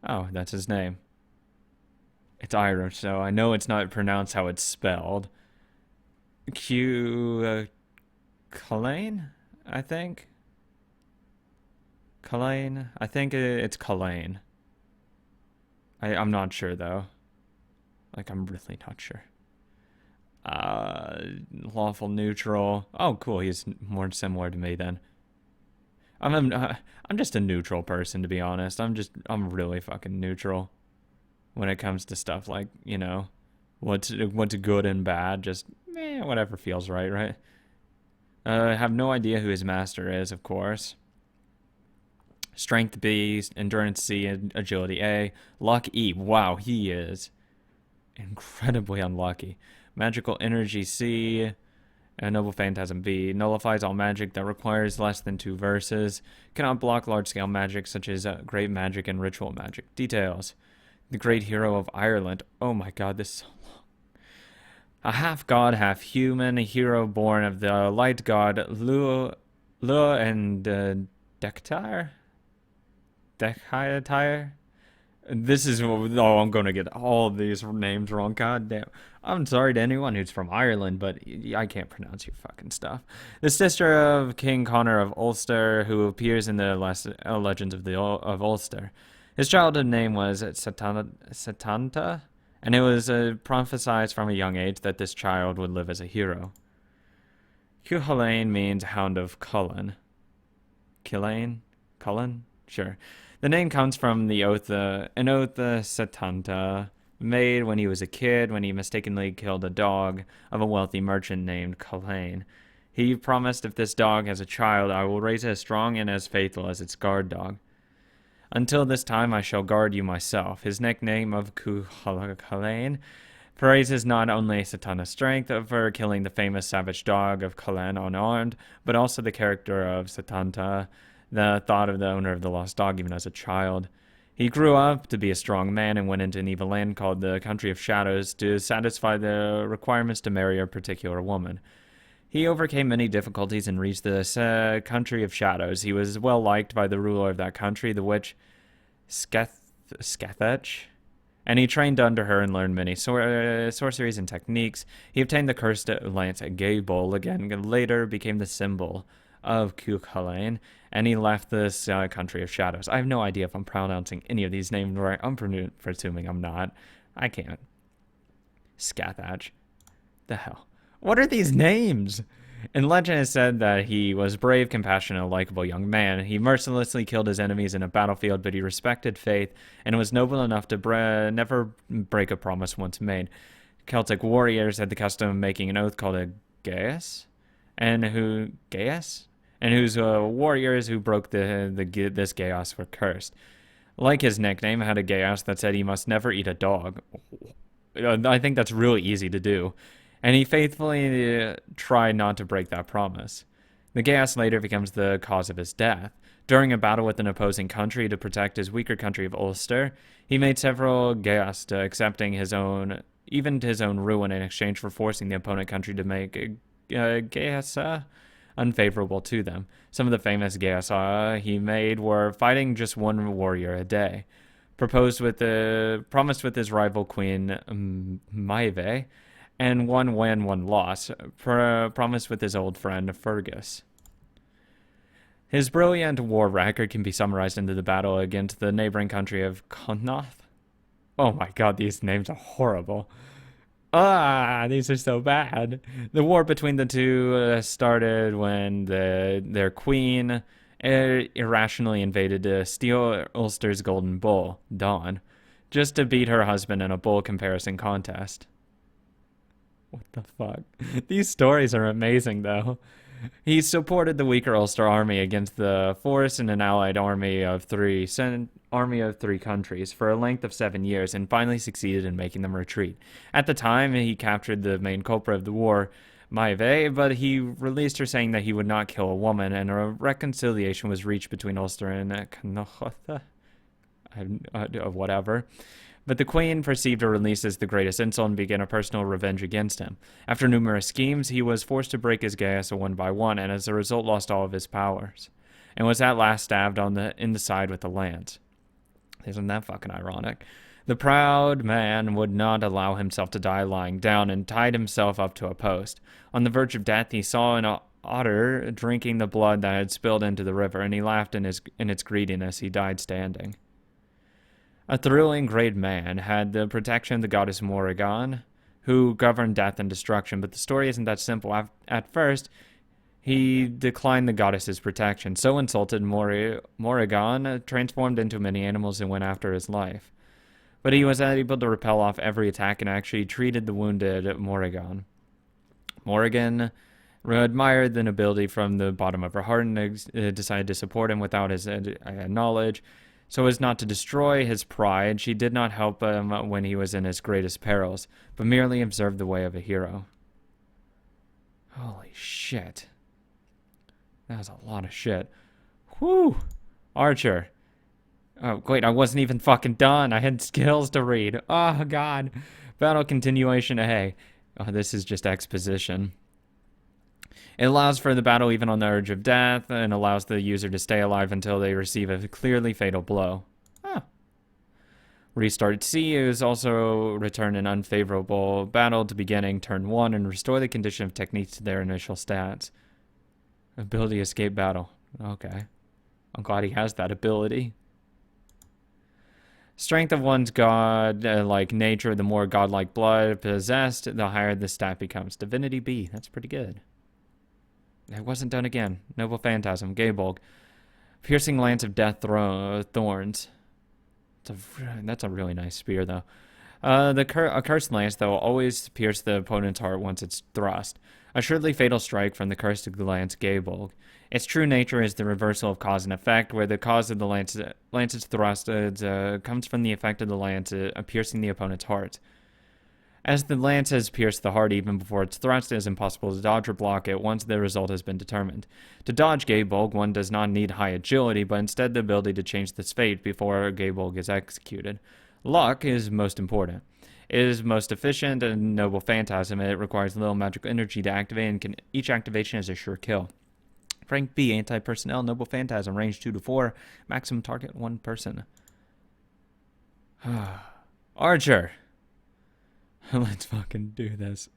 Oh, that's his name. It's Irish, so I know it's not pronounced how it's spelled. Q. Culane? I think. Culane? I think it's Culane. I'm not sure, though. Like, I'm really not sure. Uh, Lawful neutral. Oh, cool. He's more similar to me then. I'm just a neutral person, to be honest. I'm really fucking neutral when it comes to stuff like, what's good and bad. Just whatever feels right, right? I have no idea who his master is, of course. Strength B, endurance C, and agility A. Luck E. Wow, he is incredibly unlucky. Magical energy C. A noble phantasm B. Nullifies all magic that requires less than 2 verses. Cannot block large scale magic such as great magic and ritual magic. Details. The great hero of Ireland. Oh my god, this is so long. A half god, half human, a hero born of the light god Lua and Dektyr? Dekhyatire? This is, oh, I'm going to get all of these names wrong. God damn. I'm sorry to anyone who's from Ireland, but I can't pronounce your fucking stuff. The sister of King Connor of Ulster, who appears in the legends of Ulster. His childhood name was Satanta, and it was prophesied from a young age that this child would live as a hero. Cuchulainn means Hound of Cullen. Cullen? Cullen? Sure. The name comes from the oath, an oath Satanta made when he was a kid when he mistakenly killed a dog of a wealthy merchant named Culhane. He promised if this dog has a child, I will raise it as strong and as faithful as its guard dog. Until this time, I shall guard you myself. His nickname of Cuchulainn praises not only Satana's strength for killing the famous savage dog of Cullen unarmed, but also the character of Satanta, the thought of the owner of the lost dog even as a child. He grew up to be a strong man and went into an evil land called the Country of Shadows to satisfy the requirements to marry a particular woman. He overcame many difficulties and reached the Country of Shadows. He was well liked by the ruler of that country, the witch Skethech, and he trained under her and learned many sorceries and techniques. He obtained the cursed lance at Gable, again later became the symbol of Cuchulainn, and he left this Country of Shadows. I have no idea if I'm pronouncing any of these names right. I'm presuming I'm not. I can't. Scathach. The hell? What are these names? In legend, it said that he was brave, compassionate, and likable young man. He mercilessly killed his enemies in a battlefield, but he respected faith and was noble enough to never break a promise once made. Celtic warriors had the custom of making an oath called a geas, and whose warriors who broke this geas were cursed. Like his nickname, had a geas that said he must never eat a dog. I think that's really easy to do, and he faithfully tried not to break that promise. The geas later becomes the cause of his death. During a battle with an opposing country to protect his weaker country of Ulster, he made several geas, accepting his own ruin in exchange for forcing the opponent country to make geas unfavorable to them. Some of the famous geas he made were fighting just one warrior a day, promised with his rival queen Maeve, and one win, one loss, promised with his old friend Fergus. His brilliant war record can be summarized into the battle against the neighboring country of Connaught. Oh my god, these names are horrible. These are so bad. The war between the two started when their queen irrationally invaded to steal Ulster's golden bull, Dawn, just to beat her husband in a bull comparison contest. What the fuck? These stories are amazing, though. He supported the weaker Ulster army against the force in an allied army of three countries for a length of 7 years, and finally succeeded in making them retreat. At the time, he captured the main culprit of the war, Maeve, but he released her saying that he would not kill a woman, and a reconciliation was reached between Ulster and Connaught, whatever. But the queen perceived her release as the greatest insult and began a personal revenge against him. After numerous schemes, he was forced to break his geas one by one, and as a result lost all of his powers, and was at last stabbed in the side with a lance. Isn't that fucking ironic? The proud man would not allow himself to die lying down and tied himself up to a post. On the verge of death, he saw an otter drinking the blood that had spilled into the river, and he laughed in its greediness. He died standing. A thrilling great man had the protection of the goddess Morrigan, who governed death and destruction, but the story isn't that simple. At first, he declined the goddess's protection. So insulted, Morrigan transformed into many animals and went after his life. But he was able to repel off every attack and actually treated the wounded Morrigan. Morrigan admired the nobility from the bottom of her heart and decided to support him without his knowledge. So as not to destroy his pride, she did not help him when he was in his greatest perils, but merely observed the way of a hero. Holy shit. That was a lot of shit. Whew. Archer. Oh, wait, I wasn't even fucking done. I had skills to read. Oh, God. Battle continuation A. Oh, this is just exposition. It allows for the battle even on the edge of death and allows the user to stay alive until they receive a clearly fatal blow. Ah. Restart C is also return an unfavorable battle to beginning turn 1 and restore the condition of techniques to their initial stats. Ability escape battle. Okay. I'm glad he has that ability. Strength of one's god-like nature, the more godlike blood possessed, the higher the stat becomes. Divinity B. That's pretty good. It wasn't done again. Noble Phantasm. Gaybolg. Piercing Lance of Death Thorns. That's a really nice spear, though. A Cursed Lance, though, always pierce the opponent's heart once it's thrust. A surely fatal strike from the Cursed Lance Gaybolg. Its true nature is the reversal of cause and effect, where the cause of the lance's thrust comes from the effect of the lance piercing the opponent's heart. As the lance has pierced the heart even before its thrust, it is impossible to dodge or block it once the result has been determined. To dodge Gaybolg, one does not need high agility, but instead the ability to change this fate before Gaybolg is executed. Luck is most important. It is most efficient and Noble Phantasm. It requires little magical energy to activate, and each activation is a sure kill. Rank B, Anti-Personnel, Noble Phantasm, range 2 to 4, maximum target 1 person. Archer. Let's fucking do this.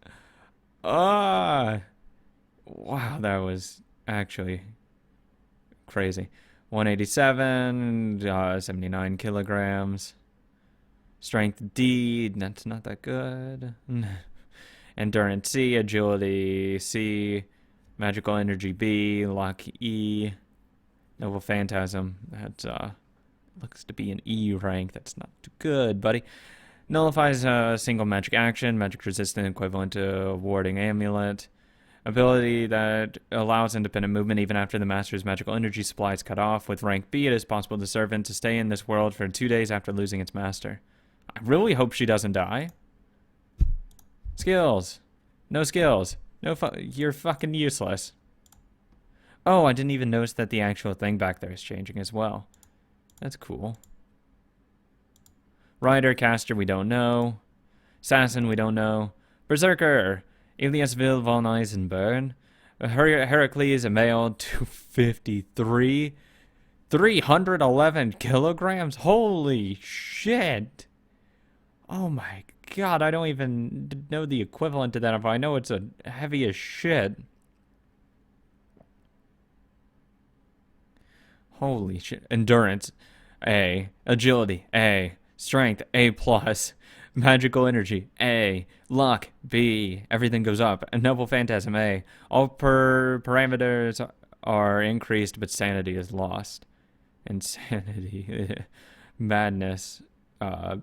Wow, that was actually crazy. 187, 79 kilograms. Strength D, that's not that good. Endurance C, Agility C, Magical Energy B, Luck E, Noble Phantasm. That looks to be an E rank. That's not too good, buddy. Nullifies a single magic action, magic resistant equivalent to Warding Amulet. Ability that allows independent movement even after the master's magical energy supply is cut off. With rank B, it is possible for the servant to stay in this world for 2 days after losing its master. I really hope she doesn't die. Skills. No skills. You're fucking useless. Oh, I didn't even notice that the actual thing back there is changing as well. That's cool. Rider, Caster, we don't know. Assassin, we don't know. Berserker, Eliasville von Eisenberg. Heracles, a male, 253. 311 kilograms? Holy shit. Oh my god, I don't even know the equivalent to that. If I know it's a heavy as shit. Holy shit. Endurance, A. Agility, A. Strength, A+. Magical Energy, A. Luck, B. Everything goes up. A Noble Phantasm, A. All parameters are increased, but sanity is lost. Insanity. Madness,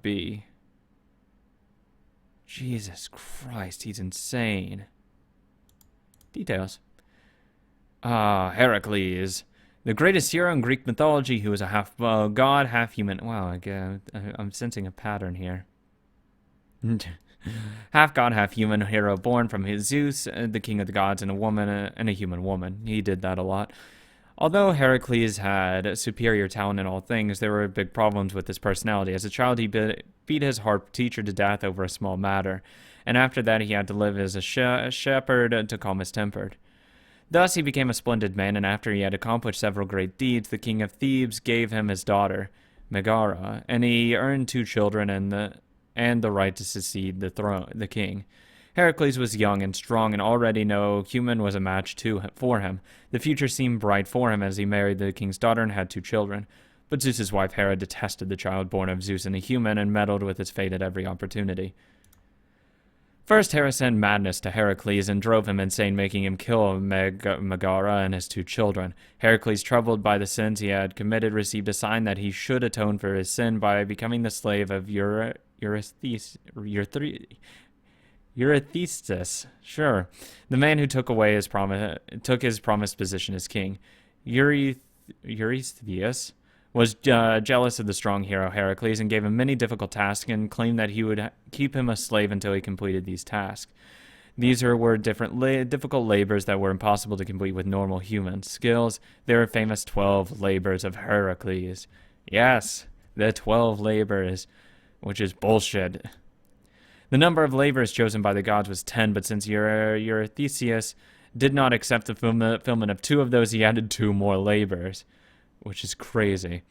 B. Jesus Christ, he's insane. Details. Heracles. The greatest hero in Greek mythology, who is a half god, half human. Wow, I'm sensing a pattern here. Half god, half human hero, born from his Zeus, the king of the gods, and a human woman. He did that a lot. Although Heracles had superior talent in all things, there were big problems with his personality. As a child, he beat his harp teacher to death over a small matter, and after that he had to live as a shepherd to calm his temper. Thus he became a splendid man, and after he had accomplished several great deeds, the king of Thebes gave him his daughter. Megara, and he earned 2 children and the right to succeed the king. Heracles was young and strong, and already no human was a match for him. The future seemed bright for him as he married the king's daughter and had 2 children. But Zeus's wife Hera detested the child born of Zeus and a human and meddled with his fate at every opportunity. First, Hera sent madness to Heracles and drove him insane, making him kill Megara and his 2 children. Heracles, troubled by the sins he had committed, received a sign that he should atone for his sin by becoming the slave of Eurystheus. Sure, the man who took his promised position as king. Eurystheus was jealous of the strong hero Heracles and gave him many difficult tasks and claimed that he would keep him a slave until he completed these tasks. These were difficult labors that were impossible to complete with normal human skills. They were famous 12 labors of Heracles. Yes, the 12 labors, which is bullshit. The number of labors chosen by the gods was 10, but since Eurystheus did not accept the fulfillment of 2 of those, he added 2 more labors, which is crazy.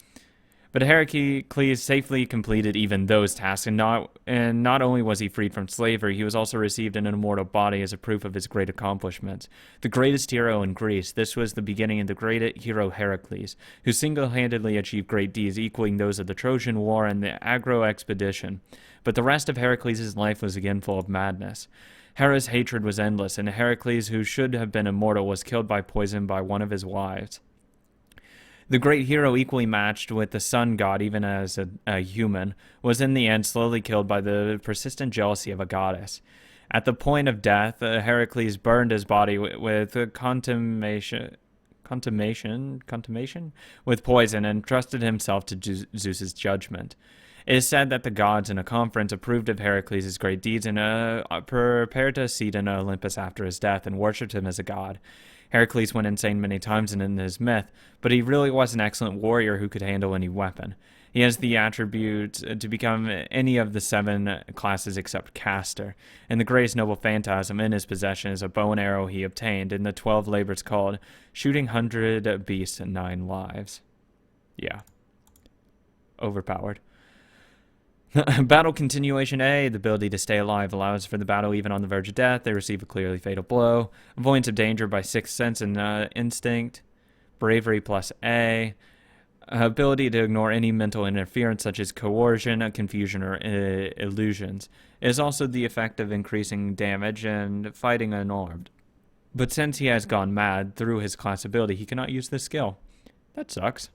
But Heracles safely completed even those tasks, and not only was he freed from slavery, he was also received an immortal body as a proof of his great accomplishments. The greatest hero in Greece, this was the beginning of the great hero Heracles, who single-handedly achieved great deeds equaling those of the Trojan War and the Agro expedition. But the rest of Heracles' life was again full of madness. Hera's hatred was endless, and Heracles, who should have been immortal, was killed by poison by one of his wives. The great hero, equally matched with the sun god even as a human, was in the end slowly killed by the persistent jealousy of a goddess. At the point of death, Heracles burned his body with contamination with poison and trusted himself to Zeus's judgment. It is said that the gods in a conference approved of Heracles' great deeds and prepared a seat in Olympus after his death and worshipped him as a god. Heracles went insane many times in his myth, but he really was an excellent warrior who could handle any weapon. He has the attributes to become any of the 7 classes except caster, and the greatest noble phantasm in his possession is a bow and arrow he obtained in the 12 labors called Shooting 100 Beasts and 9 Lives. Yeah. Overpowered. Battle continuation A. The ability to stay alive allows for the battle even on the verge of death. They receive a clearly fatal blow. Avoidance of danger by 6th sense and instinct. Bravery plus A. Ability to ignore any mental interference such as coercion, confusion, or illusions. It is also the effect of increasing damage and fighting unarmed. But since he has gone mad through his class ability, he cannot use this skill. That sucks.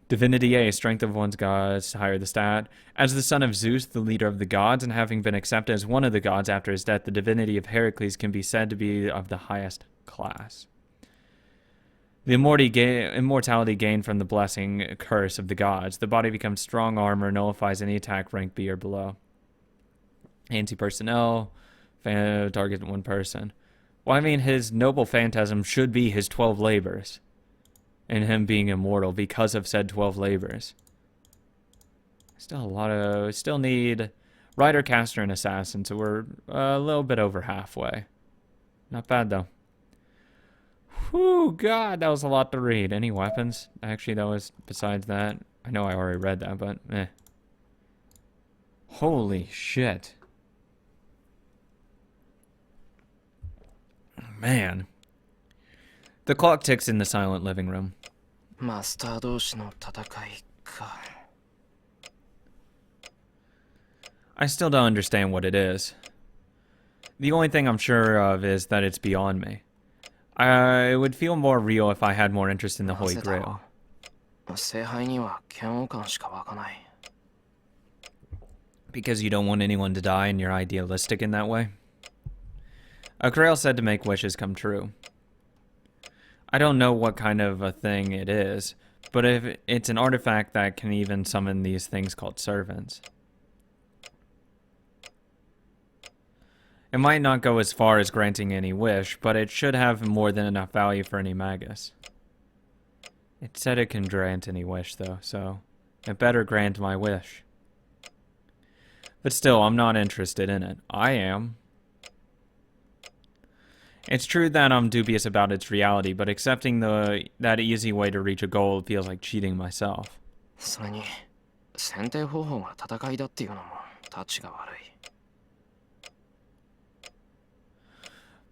Divinity A, strength of one's gods, higher the stat. As the son of Zeus, the leader of the gods, and having been accepted as one of the gods after his death, the divinity of Heracles can be said to be of the highest class. The immortality gained from the blessing curse of the gods. The body becomes strong armor, nullifies any attack rank B or below. Anti-personnel, target 1 person. Well, I mean, his noble phantasm should be his 12 labors. And him being immortal because of said 12 labors. Still need rider, caster, and assassin, so we're a little bit over halfway. Not bad, though. Whew, God, that was a lot to read. Any weapons? Actually, that was, besides that, I know I already read that, but eh. Holy shit. Man. The clock ticks in the silent living room. I still don't understand what it is. The only thing I'm sure of is that it's beyond me. It would feel more real if I had more interest in the Holy Grail. Because you don't want anyone to die and you're idealistic in that way? A Grail said to make wishes come true. I don't know what kind of a thing it is, but if it's an artifact that can even summon these things called servants. It might not go as far as granting any wish, but it should have more than enough value for any magus. It said it can grant any wish, though, so it better grant my wish. But still, I'm not interested in it. I am. It's true that I'm dubious about its reality, but accepting that easy way to reach a goal feels like cheating myself. それに選定方法が戦いだっていうのもタチが悪い。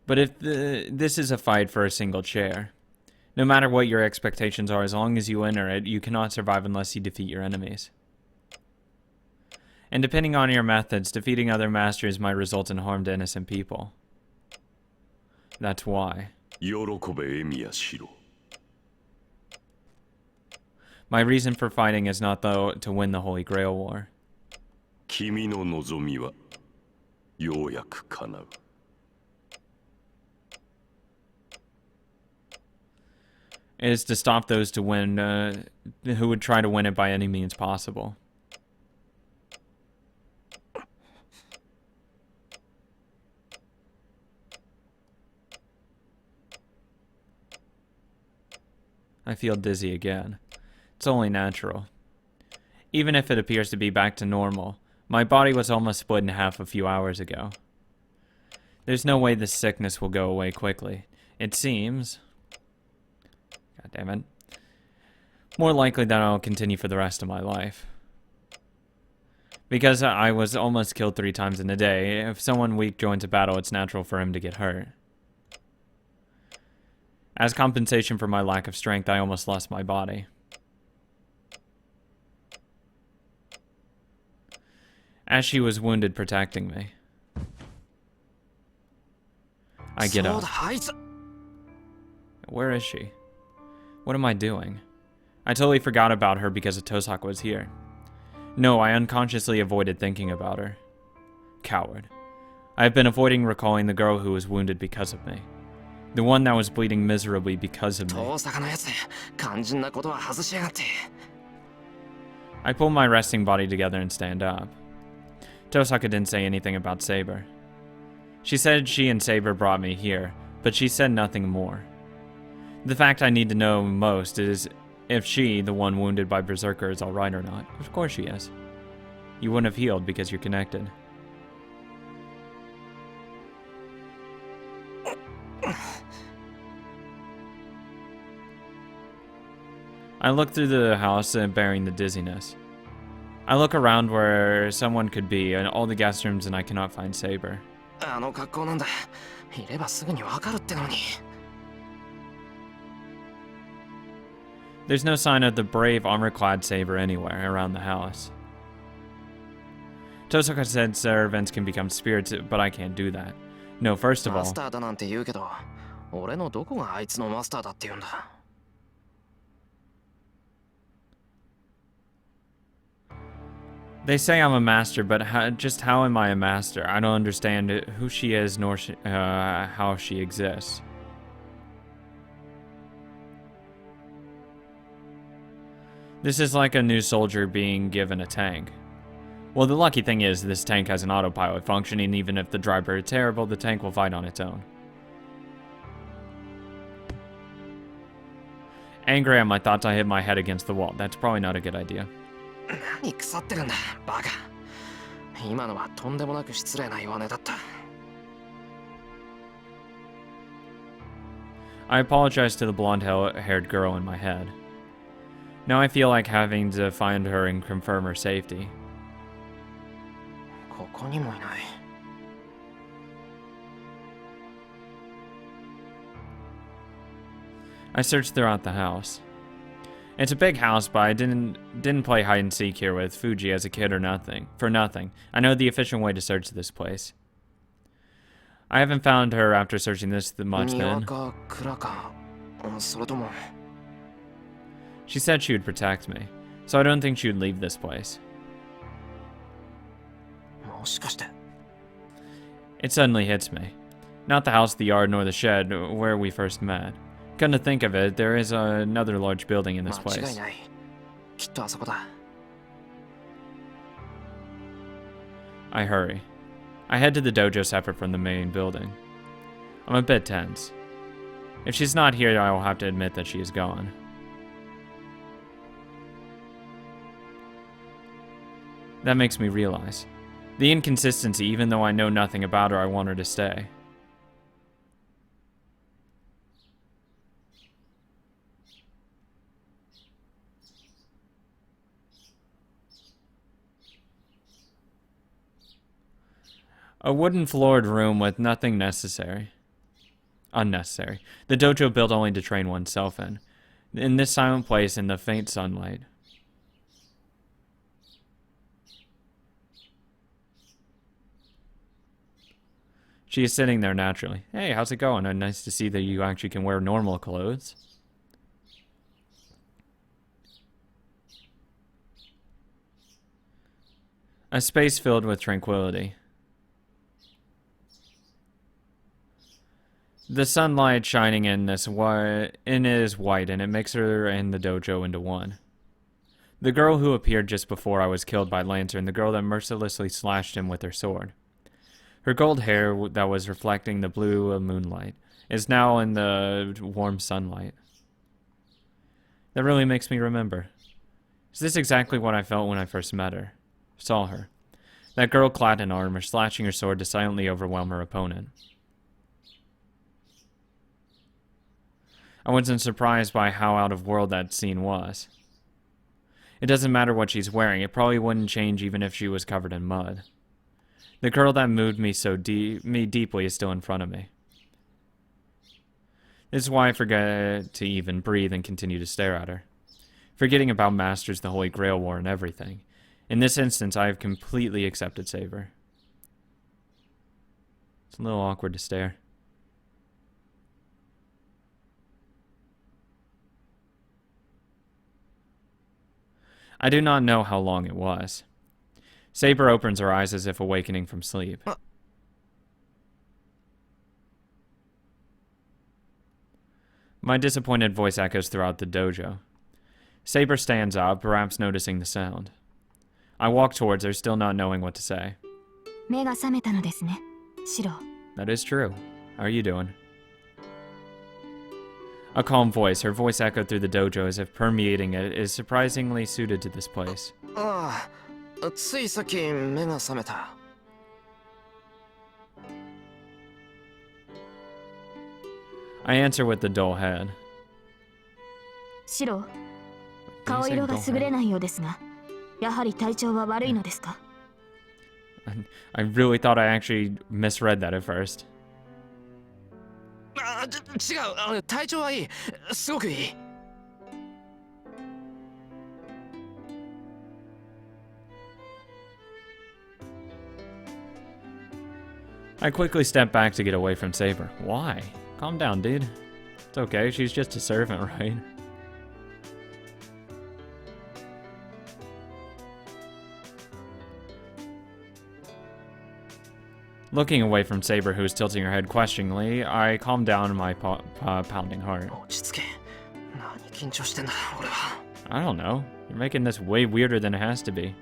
But if this is a fight for a single chair, no matter what your expectations are, as long as you enter it, you cannot survive unless you defeat your enemies. And depending on your methods, defeating other masters might result in harm to innocent people. That's why. My reason for fighting is not, though, to win the Holy Grail War. It is to stop those to win, who would try to win it by any means possible. I feel dizzy again. It's only natural. Even if it appears to be back to normal, my body was almost split in half a few hours ago. There's no way this sickness will go away quickly. It seems... God damn it. More likely that I'll continue for the rest of my life. Because I was almost killed 3 times in a day, if someone weak joins a battle, it's natural for him to get hurt. As compensation for my lack of strength, I almost lost my body. As she was wounded protecting me. I get up. Where is she? What am I doing? I totally forgot about her because Tosaka was here. No, I unconsciously avoided thinking about her. Coward. I have been avoiding recalling the girl who was wounded because of me. The one that was bleeding miserably because of me. I pull my resting body together and stand up. Tosaka didn't say anything about Saber. She said she and Saber brought me here, but she said nothing more. The fact I need to know most is if she, the one wounded by Berserker, is alright or not. Of course she is. You wouldn't have healed because you're connected. I look through the house, bearing the dizziness. I look around where someone could be, and all the guest rooms, and I cannot find Saber. There's no sign of the brave, armor-clad Saber anywhere around the house. Tosaka said servants can become spirits, but I can't do that. No, first of all... They say I'm a master, but just how am I a master? I don't understand who she is, nor how she exists. This is like a new soldier being given a tank. Well, the lucky thing is, this tank has an autopilot functioning. Even if the driver is terrible, the tank will fight on its own. Angry at my thoughts, I hit my head against the wall. That's probably not a good idea. I apologize to the blonde-haired girl in my head. Now I feel like having to find her and confirm her safety. I searched throughout the house. It's a big house, but I didn't play hide and seek here with Fuji as a kid or nothing. For nothing. I know the efficient way to search this place. I haven't found her after searching this much then. She said she would protect me, so I don't think she would leave this place. It suddenly hits me. Not the house, the yard, nor the shed where we first met. Come to think of it, there is another large building in this place. I hurry. I head to the dojo separate from the main building. I'm a bit tense. If she's not here, I will have to admit that she is gone. That makes me realize the inconsistency. Even though I know nothing about her, I want her to stay. A wooden floored room with nothing unnecessary. The dojo built only to train oneself in. In this silent place in the faint sunlight. She is sitting there naturally. Hey, how's it going? Nice to see that you actually can wear normal clothes. A space filled with tranquility. The sunlight shining in is white, and it makes her and the dojo into one. The girl who appeared just before I was killed by Lantern, the girl that mercilessly slashed him with her sword. Her gold hair that was reflecting the blue moonlight is now in the warm sunlight. That really makes me remember. Is this exactly what I felt when I first saw her? That girl clad in armor, slashing her sword to silently overwhelm her opponent. I wasn't surprised by how out of world that scene was. It doesn't matter what she's wearing, it probably wouldn't change even if she was covered in mud. The girl that moved me deeply is still in front of me. This is why I forget to even breathe and continue to stare at her. Forgetting about Masters, the Holy Grail War, and everything. In this instance, I have completely accepted Saber. It's a little awkward to stare. I do not know how long it was. Saber opens her eyes as if awakening from sleep. My disappointed voice echoes throughout the dojo. Saber stands up, perhaps noticing the sound. I walk towards her, still not knowing what to say. That is true. How are you doing? A calm voice, her voice echoed through the dojo as if permeating it, is surprisingly suited to this place. ついさっき目が覚めた。I answer with the dull head. シロ、顔色が優れないようですが、やはり体調は悪いのですか? I really thought I actually misread that at first. 違う、体調はいい。すごくいい。I quickly step back to get away from Saber. Why? Calm down, dude. It's okay, she's just a servant, right? Looking away from Saber, who is tilting her head questioningly, I calm down my pounding heart. 落ち着け。何緊張してんだ、俺は。I don't know. You're making this way weirder than it has to be.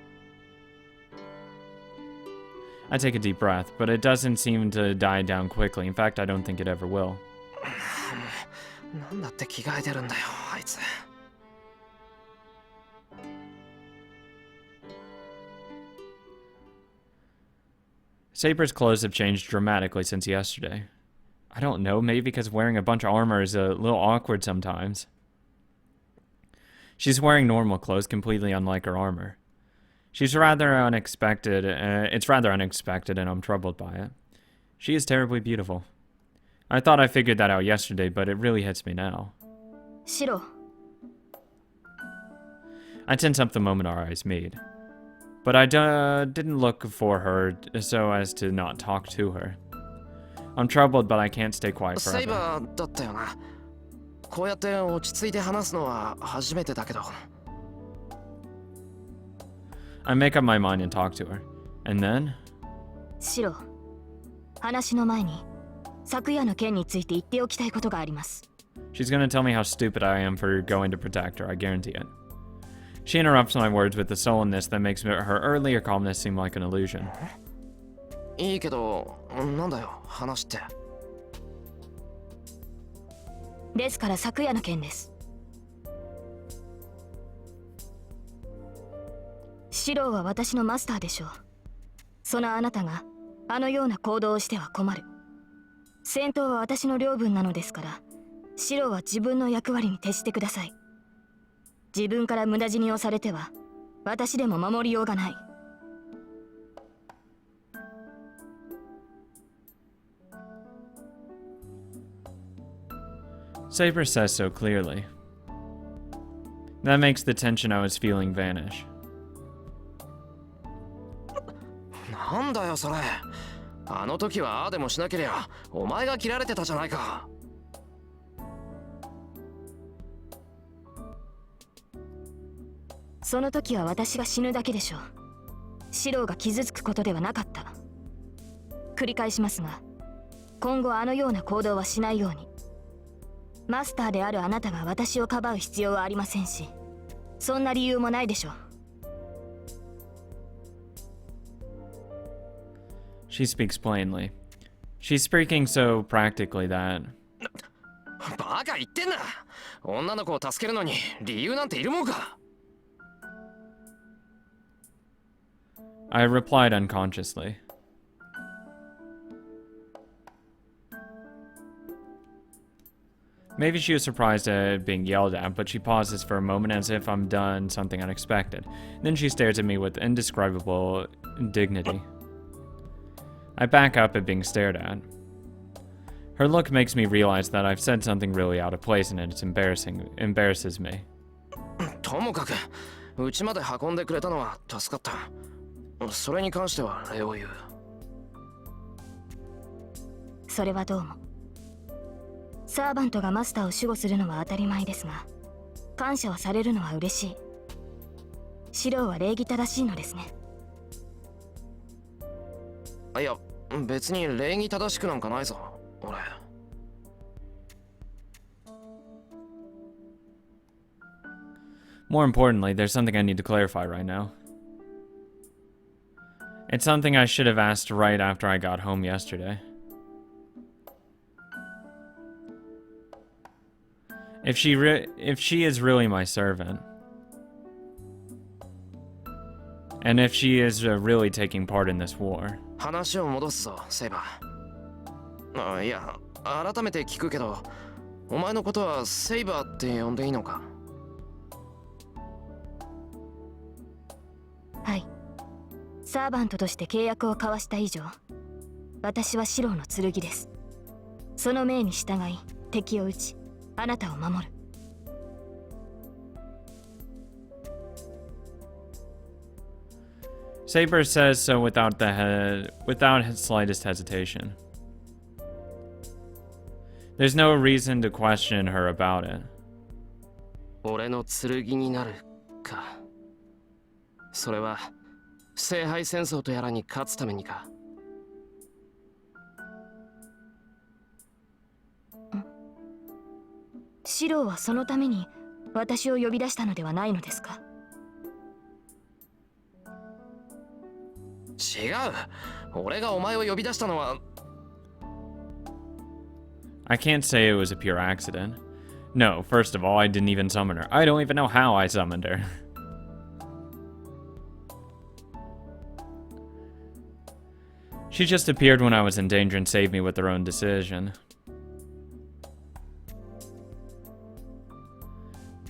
I take a deep breath, but it doesn't seem to die down quickly. In fact, I don't think it ever will. なんだって着替えてるんだよ、あいつ。Saber's clothes have changed dramatically since yesterday. I don't know, maybe because wearing a bunch of armor is a little awkward sometimes. She's wearing normal clothes, completely unlike her armor. It's rather unexpected, and I'm troubled by it. She is terribly beautiful. I thought I figured that out yesterday, but it really hits me now. シロ、 I tense up the moment our eyes meet. But I didn't look for her so as to not talk to her. I'm troubled, but I can't stay quiet セイ forever. バーだったよな。こうやって落ち着いて話すのは初めてだけど。I make up my mind and talk to her. And then? シロ、話の前に昨夜の件について言っておきたいことがあります。 She's gonna tell me how stupid I am for going to protect her, I guarantee it. She interrupts my words with the sullenness that makes her earlier calmness seem like an illusion. いいけど、なんだよ、話って。ですから昨夜の件です。シロは私のマスターでしょう。そのあなたがあのような行動をしては困る。戦闘は私の領分なのですから、シロは自分の役割に徹してください。自分から無駄死にをされては、私でも守りようがない。Saber says so clearly. That makes the tension I was feeling vanish. なんだよそれ。あの時はああでもしなけりゃお前が切られてたじゃないか。その時は私が死ぬだけでしょう。シローが傷つくことではなかった。繰り返しますが、今後あのような行動はしないように。マスターであるあなたが私をかばう必要はありませんし、そんな理由もないでしょう。She speaks plainly. She's speaking so practically that... バカ言ってんな。女の子を助けるのに理由なんているもんか。I replied unconsciously. Maybe she was surprised at being yelled at, but she pauses for a moment as if I'm done something unexpected. Then she stares at me with indescribable dignity. I back up at being stared at. Her look makes me realize that I've said something really out of place and it embarrasses me. ともかく、うちまで運んでくれたのは助かった。それに関しては礼を言う。それはどうも。サーバントがマスターを守護するのは当たり前ですが、感謝をされるのは嬉しい。シローは礼儀正しいのですね。いや、別に礼儀正しくなんかないぞ、俺。More importantly, there's something I need to clarify right now. It's something I should have asked right after I got home yesterday. If she is really my servant, and if she is really taking part in this war. 話を戻すぞ、セイバー。いや、改めて聞くけど、お前のことはセイバーって呼んでいいのか？はい。サーバントとして契約を交わした以上、私はシローの剣です。その命に従い、敵を撃ち、あなたを守る。Saber says so without his slightest hesitation. There's no reason to question her about it. 俺の剣になるか。それは聖杯戦争とやらに勝つためにか。シローはそのために私を呼び出したのではないのですか？違う。俺がお前を呼び出したのは。I can't say it was a pure accident. No, first of all, I didn't even summon her. I don't even know how I summoned her. She just appeared when I was in danger and saved me with her own decision.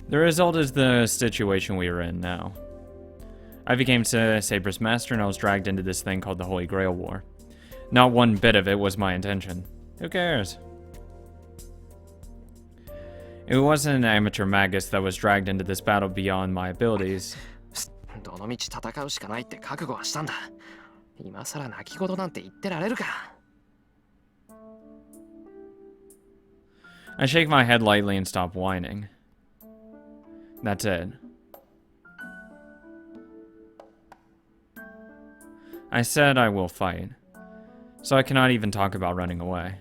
The result is the situation we are in now. I became Saber's master and I was dragged into this thing called the Holy Grail War. Not one bit of it was my intention. Who cares? It wasn't an amateur magus that was dragged into this battle beyond my abilities. どの道戦うしかないって覚悟はしたんだ。今さら泣き言なんて言ってられるか。I shake my head lightly and stop whining. That's it. I said I will fight, so I cannot even talk about running away.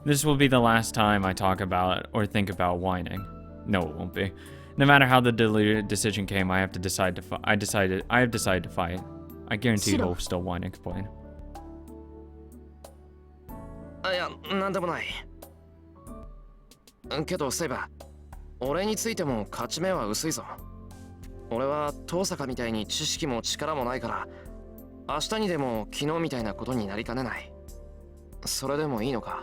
This will be the last time I talk about or think about whining. No, it won't be. No matter how the decision came, I have decided to fight. I guarantee he'll still whine and complain. いや、なんでもない。けどセイバー、俺についても勝ち目は薄いぞ。俺は遠坂みたいに知識も力もないから、明日にでも昨日みたいなことになりかねない。それでもいいのか？